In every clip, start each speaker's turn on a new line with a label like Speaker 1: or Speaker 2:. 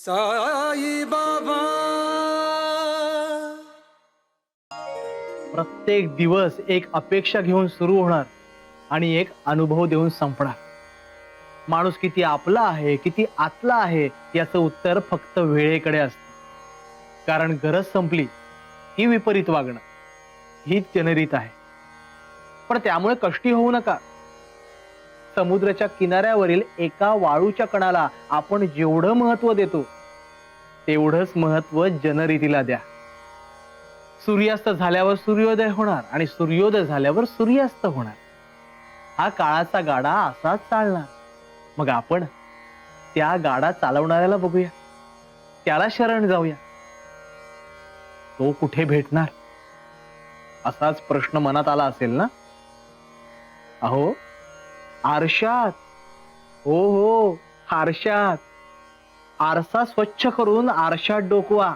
Speaker 1: साई बाबा
Speaker 2: प्रत्येक दिवस एक अपेक्षा घेऊन सुरू होणार आणि एक अनुभव देऊन संपणार. माणूस किती आपला आहे किती आतला आहे याचं उत्तर फक्त वेळेकडे असतं. कारण गरज संपली ही विपरीत वागणं हीच जनरीत आहे. पण त्यामुळे कष्टी होऊ नका. समुद्राच्या किनाऱ्यावरील एका वाळूच्या कणाला आपण जेवढं महत्व देतो तेवढंच महत्व जनरीतीला द्या. सूर्यास्त झाल्यावर सूर्योदय होणार आणि सूर्योदय झाल्यावर सूर्यास्त होणार. हा काळाचा गाडा असाच चालणार. मग आपण त्या गाडा चालवणाऱ्याला बघूया, त्याला शरण जाऊया. तो कुठे भेटणार असाच प्रश्न मनात आला असेल ना? अहो आरशात, हो हो आरशात. आरसा स्वच्छ करून आरशात डोकवा.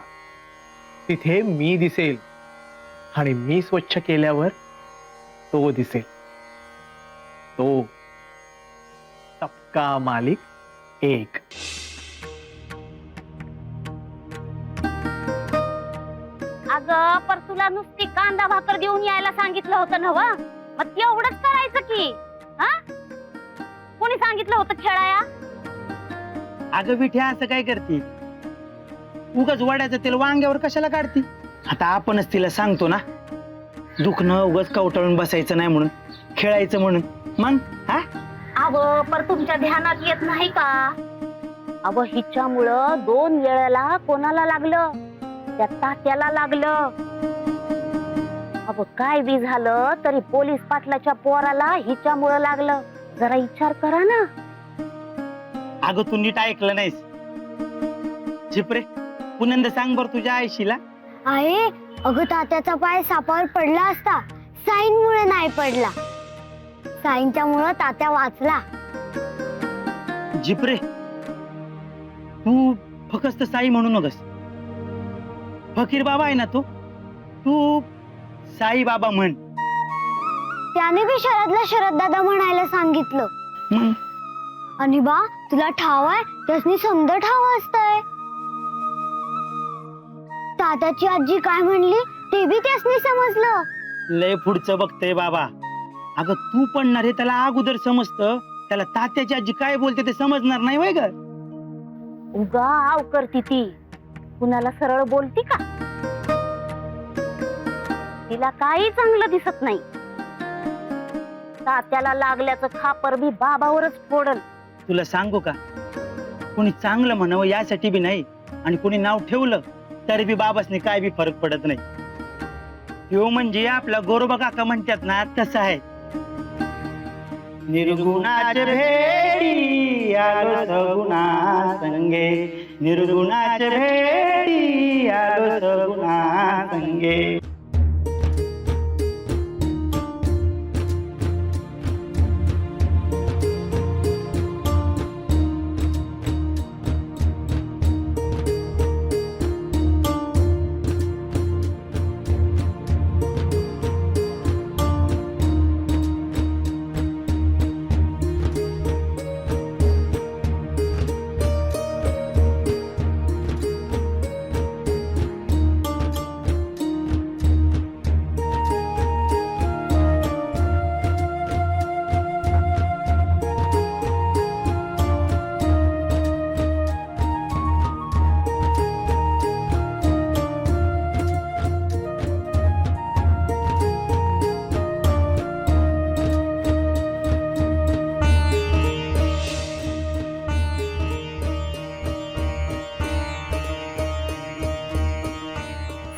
Speaker 2: तिथे मी दिसेल आणि मी स्वच्छ केल्यावर तो दिसेल. तो सबका मालिक एक.
Speaker 3: अगं पर तुला नुसती कांदा भाकर देऊन यायला सांगितलं होतं ना व? मग तेवढंच करायचं की. हा कोणी सांगितलं होतं खेळाया?
Speaker 4: अगं विठ्या असं काय करते? उगाच वड्याचं तेल वांग्यावर कशाला काढती? आता आपणच तिला सांगतो ना, दुखणं उगाच कवटाळून बसायचं नाही म्हणून, खेळायचं म्हणून. मग हा
Speaker 3: अव पर तुमच्या ध्यानात येत नाही का? अव हिच्यामुळं 2 वेळेला कोणाला लागलं? त्या तात्याला लागलं. अव काय बी झालं तरी पोलीस पाटलाच्या पोराला हिच्यामुळं लागलं. जरा विचार करा ना.
Speaker 4: अगं तू नीट ऐकलं नाहीस. झिपरे पुनंद सांग बर तुझ्या आयशीला.
Speaker 5: आहे अगं तात्याचा पाय सापावर पडला असता, साईंमुळे नाही पडला. साईंच्या मुळे तात्या वाचला.
Speaker 4: झिपरे तू फक्त साई म्हणू नकस. फकीर बाबा आहे ना तो, तू साई बाबा म्हण.
Speaker 5: त्याने बी शरदला शरद दादा म्हणायला सांगितलं.
Speaker 4: मग
Speaker 5: आणि बा तुला ठाव आहे त्यासनी समद ठाव असतंय. तात्याची आजी काय म्हणली ते बी त्यासनी समजलं.
Speaker 4: लय पुढचं बघतय बाबा. अगं तू पडणार हे त्याला अगोदर समजतं. त्याला तात्याची आजी काय बोलते ते समजणार नाही वय ग.
Speaker 3: उगा आव करती ती. कुणाला सरळ बोलती का? तिला काही चांगलं दिसत नाही. तात्याला लागल्याचं खापर बी बाबावरच फोडल.
Speaker 4: तुला सांगू का, कोणी चांगलं म्हणावं यासाठी बी नाही आणि कोणी नाव ठेवलं तरी बी बाबासने काय बी फरक पडत नाही. ह्यो म्हणजे आपला गोरोबा काका म्हणतात ना तसं आहे. निर्गुणाचे भेडी आलो सगुणा संगे, निर्गुणाचे भेडी आलो सगुणा संगे.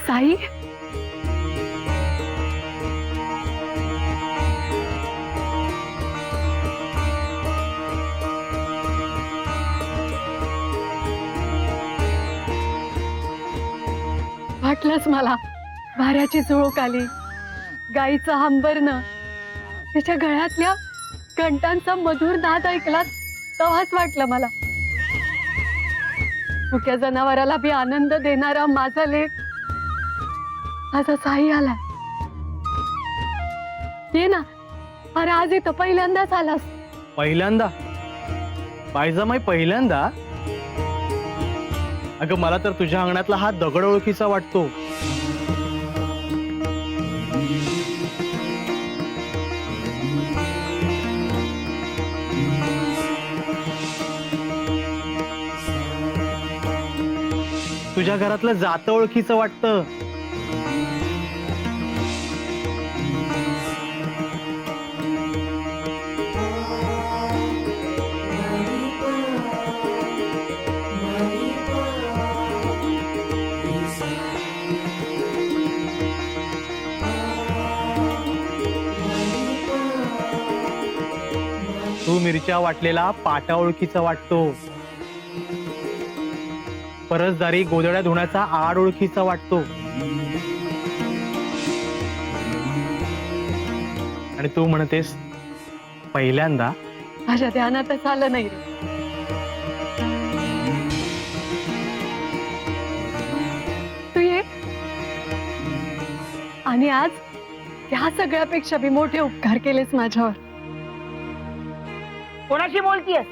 Speaker 6: साई, वाटलंच मला. भाऱ्याची झुळूक आली, गाईचं हंबरणं, तिच्या गळ्यातल्या घंटांचा मधुर नाद ऐकला तेव्हाच वाटलं मला. मुक्या जनावराला बी आनंद देणारा माझा लेक माझा साई आलाय. ये ना, अरे आज इथं पहिल्यांदाच आलास.
Speaker 2: पहिल्यांदा? पायजमाई पहिल्यांदा? अगं मला तर तुझ्या अंगणातला हा दगड ओळखीचा वाटतो. तुझ्या घरातलं जातं ओळखीचं वाटतं. तू मिरच्या वाटलेला पाटा ओळखीचा वाटतो. परसदारी गोधड्या धुण्याचा आड ओळखीचा वाटतो. आणि तू म्हणतेस पहिल्यांदा.
Speaker 6: माझ्या ध्यानातच आलं नाही रे. तू ये आणि आज त्या सगळ्यापेक्षा बी मोठे उपकार केलेस माझ्यावर.
Speaker 3: कोणाशी बोलतीयस?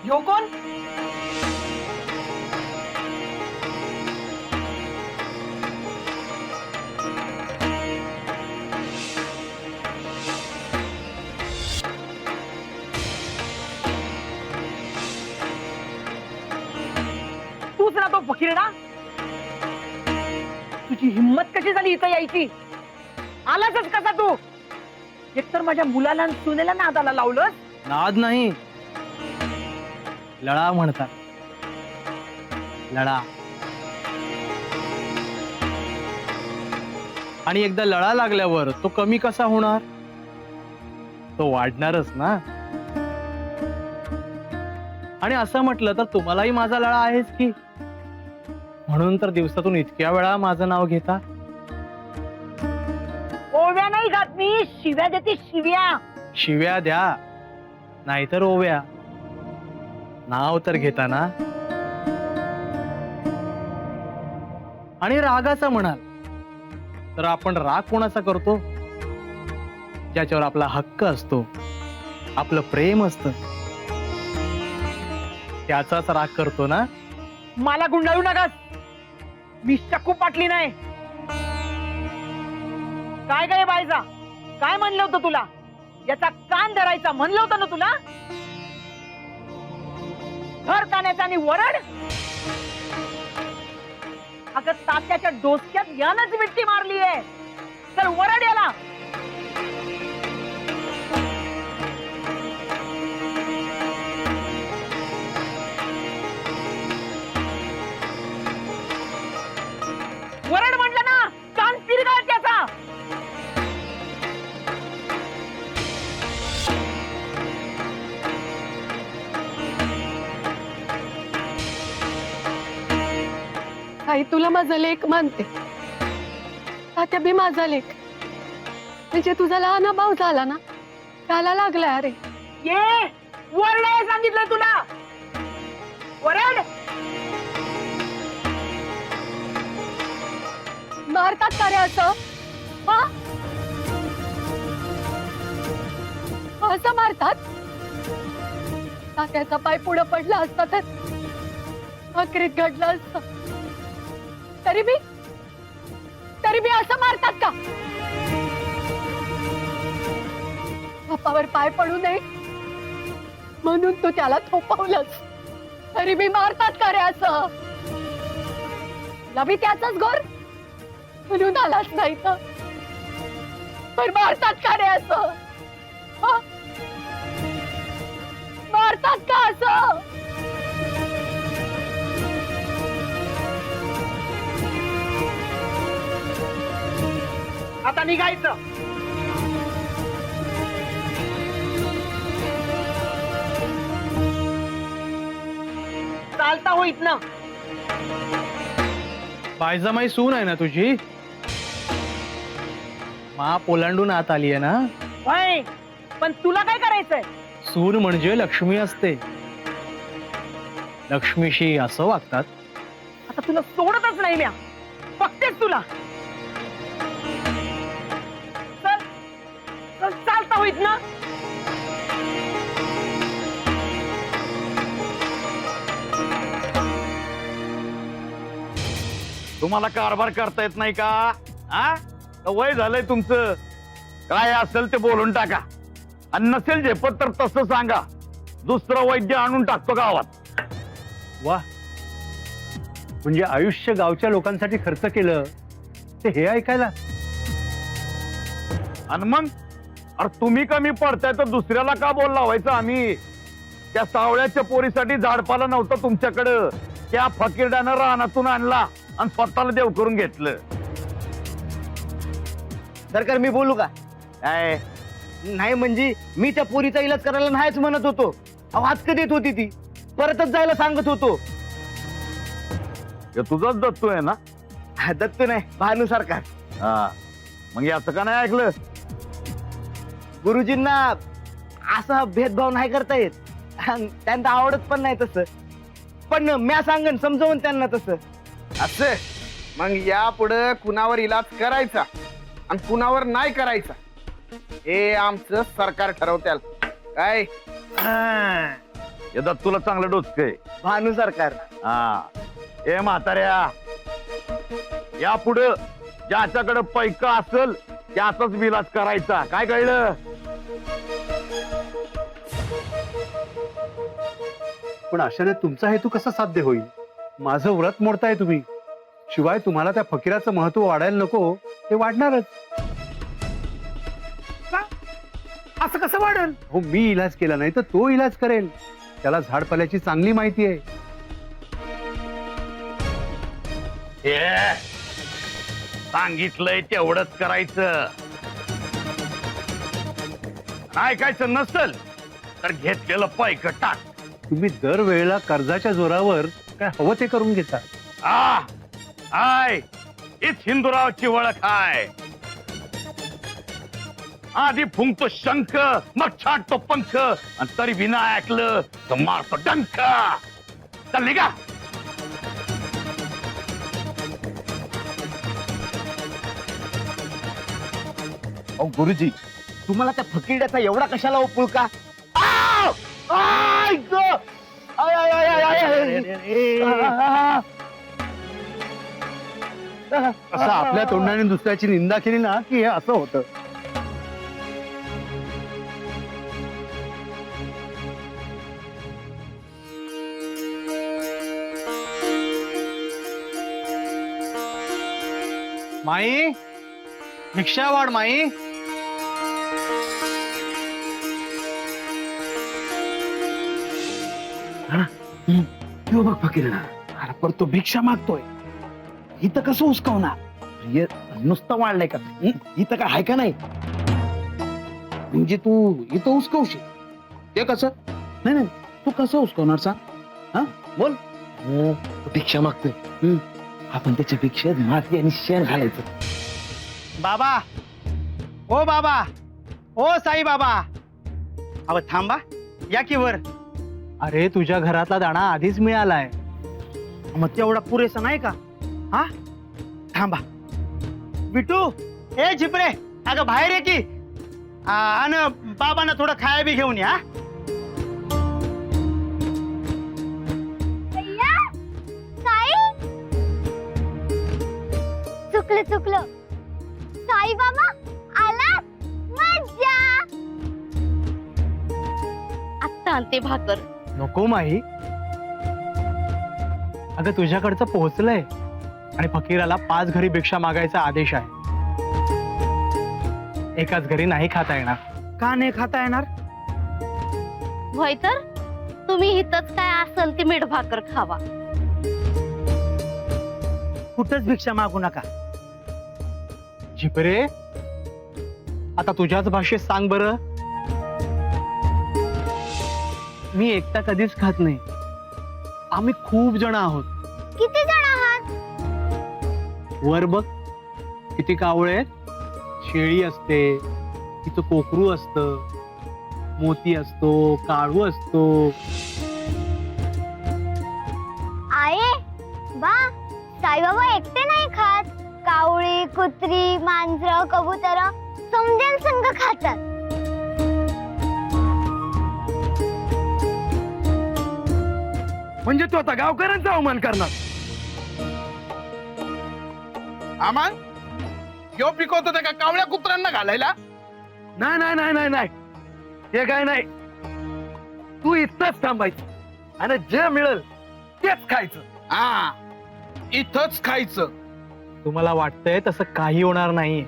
Speaker 4: ह्यो कोण?
Speaker 1: तूच ना तो फकीरडा? तुझी हिम्मत कशी झाली इथं यायची? आलासच कसा तू? एकतर माझ्या मुलाला आणि सुनेला नादाला लावलंस.
Speaker 2: नाद नाही, लळा म्हणतात. लळा. आणि एकदा लळा लागल्यावर तो कमी कसा होणार? तो वाढणारच ना. आणि असं म्हटलं तर तुम्हालाही माझा लळा आहेच की. म्हणून तर दिवसातून इतक्या वेळा माझं नाव घेता.
Speaker 1: ओव्या नाही घात मी, शिव्या देते शिव्या.
Speaker 2: शिव्या द्या नाहीतर ओव्या, नाव तर घेता ना. आणि रागाचा म्हणाल तर आपण राग कोणाचा करतो? ज्याच्यावर आपला हक्क असतो, आपलं प्रेम असतं, त्याचाच राग करतो ना.
Speaker 1: मला गुंडाळू नकास. मी चक्कू पाटली नाही. काय काय बायजा, काय म्हणलं होतं तुला? याचा कान धरायचा म्हणलं होतं ना तुला? घर काण्याचा आणि वरड. अगं तात्याच्या डोसक्यात यानच मिट्टी मारली आहे. तर वरड याला. वरड म्हटलं ना, कान पिरगाळ त्याचा.
Speaker 6: आई तुला माझा लेक मानते, तात्या बी माझा लेक. म्हणजे तुझा लहान भाऊ झाला ना, त्याला लागलाय. अरे
Speaker 1: ये वरड आहे सांगितलंय तुला. वरड.
Speaker 6: मारतात का रे असं? हा? असं मारतात? तात्याचा पाय पुढं पडला असता तर अखेरीत घडलं असतं. तरी बी असं मारतात का? बापावर पाय पडू नये म्हणून तू त्याला थोपवलंस. तरी बी मारतात का रे असं? तुला बी त्याचाच घोर म्हणून आलाच नाही तर पण मारतात का रे असं? हा? मारतात का असं?
Speaker 1: आता निघायचं. चालता होईत ना.
Speaker 2: बायजामाई सून आहे ना तुझी? माप ओलांडून आत आली आहे ना.
Speaker 1: होय, पण तुला काय करायचंय?
Speaker 2: सून म्हणजे लक्ष्मी असते. लक्ष्मीशी असं वागतात.
Speaker 1: आता तुला सोडतच नाही म्या. बघतेच तुला. ना?
Speaker 7: तुम्हाला कारभार करता येत नाही का? हा? वय झालंय तुमचं. काय असेल ते बोलून टाका, आणि नसेल झेपत तर तसं सांगा. दुसरं वैद्य आणून टाकतो गावात.
Speaker 2: वा, म्हणजे आयुष्य गावच्या लोकांसाठी खर्च केलं ते हे ऐकायला.
Speaker 7: आणि मग अरे तुम्ही कमी पडताय तर दुसऱ्याला का बोल लावायचं आम्ही? त्या सावळ्याच्या पोरीसाठी झाडपाला नव्हतं तुमच्याकडं, त्या फकीरड्यानं रानातून आणला आणि स्वतःला देव करून घेतलं.
Speaker 4: सरकार मी बोलू का?
Speaker 7: काय
Speaker 4: नाही म्हणजे मी त्या पोरीचा इलाज करायला नाहीच म्हणत होतो. अहो आज देत होती ती, परतच जायला सांगत होतो.
Speaker 7: हे तुझाच दत्तू आहे ना?
Speaker 4: दत्त नाही, भानू सरकार.
Speaker 7: हा, मग याचं का नाही ऐकलं?
Speaker 4: गुरुजींना असा भेदभाव नाही करता येत, त्यांना आवडत पण नाही तसं. पण म्या सांगन समजावून त्यांना तसं.
Speaker 8: असं मग यापुढे कुणावर इलाज करायचा आणि कुणावर नाही करायचा हे आमचं सरकार ठरवत्याल काय?
Speaker 7: हे दत्तूला चांगलं डोचकय.
Speaker 4: भानू सरकार.
Speaker 7: हा, ए म्हाताऱ्या, यापुढं ज्याच्याकडे पैका असेल त्याचाच विलास करायचा. काय कळलं?
Speaker 2: पण अशाने तुमचा हेतू कसा साध्य होईल? माझं व्रत मोडताय तुम्ही. शिवाय तुम्हाला त्या फकीराचं महत्व वाढायला नको ते वाढणारच.
Speaker 1: असं कसं वाढल?
Speaker 2: हो, मी इलाज केला नाही तर तो इलाज करेल. त्याला झाडपाल्याची चांगली माहिती आहे.
Speaker 7: हे सांगितलंय तेवढंच करायचं. ऐकायचं नसल तर घेतलेलं पैक टाक.
Speaker 2: तुम्ही दरवेळेला कर्जाच्या जोरावर काय हवं ते करून घेता.
Speaker 7: आय हीच हिंदुरावची ओळख आहे. आधी फुंकतो शंख, मग छाटतो पंख, आणि तरी विना ऐकलं तर मारतो डंख. चालली का?
Speaker 4: अहो गुरुजी, तुम्हाला त्या फकीड्याचा एवढा कशाला उपळ का?
Speaker 2: असं आपल्या तोंडाने दुसऱ्याची निंदा केली ना की हे असं होतं. माई, भिक्षा वाढ माई.
Speaker 4: बघ फकीर ना, अरे पण तो भिक्षा मागतोय. इथं कसं उचकवणार? नुसतं वाढलंय का? इथं काय आहे का नाही? म्हणजे तू इथं उचकवशील ते कसं? नाही नाही, तू कसं उचकवणार सांग? हा बोल. तो भिक्षा मागतोय, आपण त्याच्या भिक्षेत माती आणि शेण घालायचं. बाबा, ओ बाबा, ओ साई बाबा, अहो थांबा, या की वर.
Speaker 2: अरे तुझ्या घरातला दाणा आधीच मिळालाय.
Speaker 4: मग तेवढा पुरेसा नाही का? हा थांबा. बिटू, ए झिपरे, अगं बाहेर ये की. आणि बाबांना थोडं खाया बी घेऊन या.
Speaker 5: चुकलं. साई बाबा आला. मज्जा.
Speaker 3: आत्ता आणते भाकर.
Speaker 2: नको माई. अगं तुझ्याकडचं पोहोचलंय आणि फकीराला 5 घरी भिक्षा मागायचा आदेश आहे. एकाच घरी नाही खाता येणार.
Speaker 4: का नाही खाता येणार?
Speaker 3: होय तर तुम्ही इथंच काय असेल ती मीठ भाकर खावा.
Speaker 4: कुठंच भिक्षा मागू नका.
Speaker 2: झिपरे, आता तुझ्याच भाषेत सांग बरं. मी एकटा कधीच खात नाही. आम्ही खूप जण आहोत.
Speaker 5: किती जण आहात?
Speaker 2: वर बघ किती कावळे आहेत. शेळी असते, तिचं कोकरू असतं, मोती असतो, काळू असतो.
Speaker 5: आहे बा, साईबाबा एकटे नाही खात. कावळी, कुत्री, मांजर, कबूतर समजेल संग खातात.
Speaker 7: म्हणजे तू आता गावकऱ्यांचा अवमान करणार?
Speaker 8: आमान ह्यो पिकवतो त्या का कावळ्या कुत्र्यांना घालायला?
Speaker 7: नाही नाही नाही नाही नाही, हे काय नाही. तू इथंच थांबायचं आणि जे मिळेल तेच खायचं.
Speaker 8: हा, इथंच खायचं.
Speaker 2: तुम्हाला वाटतंय तसं काही होणार नाही.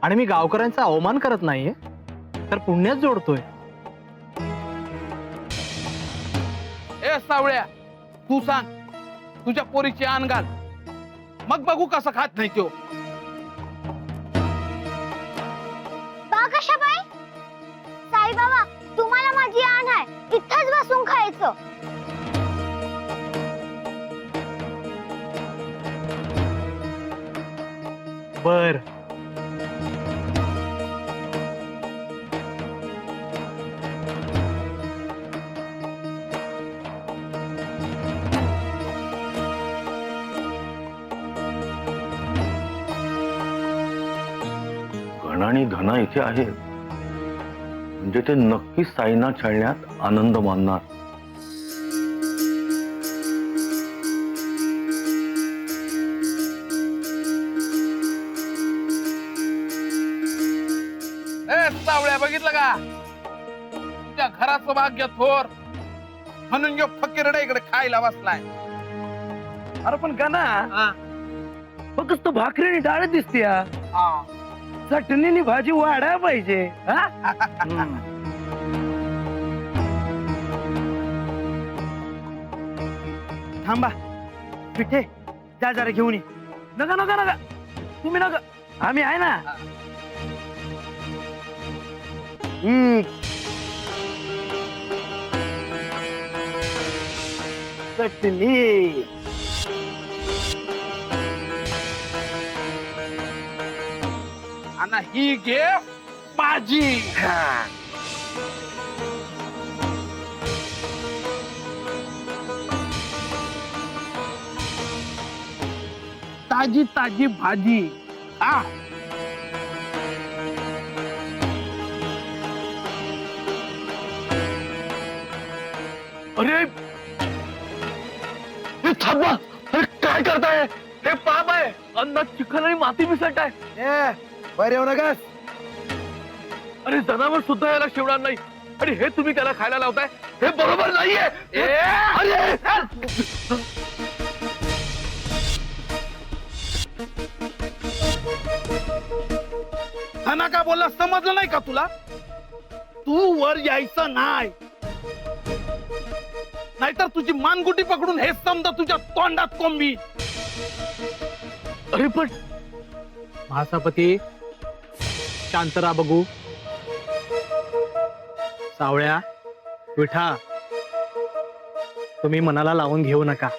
Speaker 2: आणि मी गावकऱ्यांचा अवमान करत नाहीये, तर पुण्यात जोडतोय.
Speaker 8: ए सावळ्या, तू सांग तुझ्या पोरीची आण घाल, मग बघू कसं खात नाही तो.
Speaker 5: बा कशाबाई, साईबाबा तुम्हाला माझी आण आहे, इथंच बसून खायचं.
Speaker 2: बर,
Speaker 7: घन आणि धना इथे आहेत म्हणजे ते नक्कीच साईना छळण्यात आनंद मानणार.
Speaker 8: ए सावळ्या, बघितलं का तुझ्या घराचं भाग्य थोर म्हणून यो फकीरडा इकडे खायला बसलाय.
Speaker 7: अरे पण गणा, फक्त भाकरीने डाळ दिसते, चटणीनी भाजी वाढायला पाहिजे.
Speaker 4: थांबा पिठे, जा जरा घेऊन ये.
Speaker 7: नका नका नका, तुम्ही नका, आम्ही आहे ना.
Speaker 4: चटणी
Speaker 8: आणि ही घे माझी. ताजी ताजी भाजी.
Speaker 7: अरे हे थांबा, अरे काय करताय? हे पाप आहे, अन्नात चिखल आणि माती मिसळत आहे.
Speaker 8: बरे येऊ नका.
Speaker 7: अरे जनावर सुद्धा याला शिवणार नाही आणि हे तुम्ही त्याला खायला लावताय, हे बरोबर नाहीये. अरे
Speaker 8: धना का बोलला समजलं नाही का तुला? तू वर यायचं नाही, नाहीतर तुझी मानगुटी पकडून हे समजा तुझ्या तोंडात कोंबी.
Speaker 7: अरे पण
Speaker 2: महासभापती शांत राहा बघू. सावळ्या, विठा, तुम्ही मनाला लावून घेऊ नका.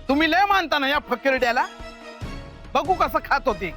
Speaker 8: तुम्ही लय मानता ना या फकीरड्याला, बघू कसं खात होते.